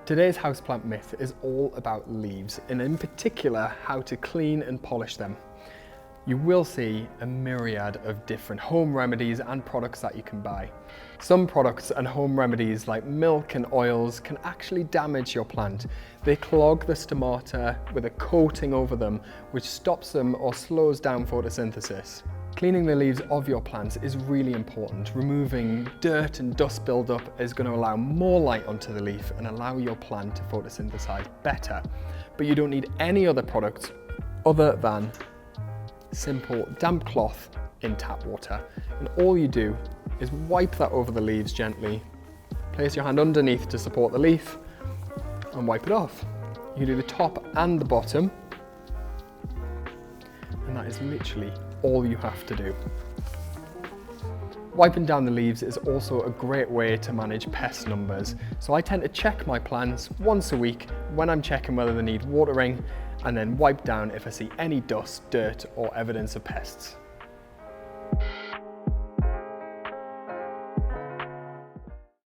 Today's houseplant myth is all about leaves, and in particular how to clean and polish them. You will see a myriad of different home remedies and products that you can buy. Some products and home remedies like milk and oils can actually damage your plant. They clog the stomata with a coating over them, which stops them or slows down photosynthesis. Cleaning the leaves of your plants is really important. Removing dirt and dust buildup is going to allow more light onto the leaf and allow your plant to photosynthesize better. But you don't need any other products other than simple damp cloth in tap water. And all you do is wipe that over the leaves gently, place your hand underneath to support the leaf and wipe it off. You can do the top and the bottom, and that is literally all you have to do. Wiping down the leaves is also a great way to manage pest numbers. So I tend to check my plants once a week when I'm checking whether they need watering, and then wipe down if I see any dust, dirt, or evidence of pests.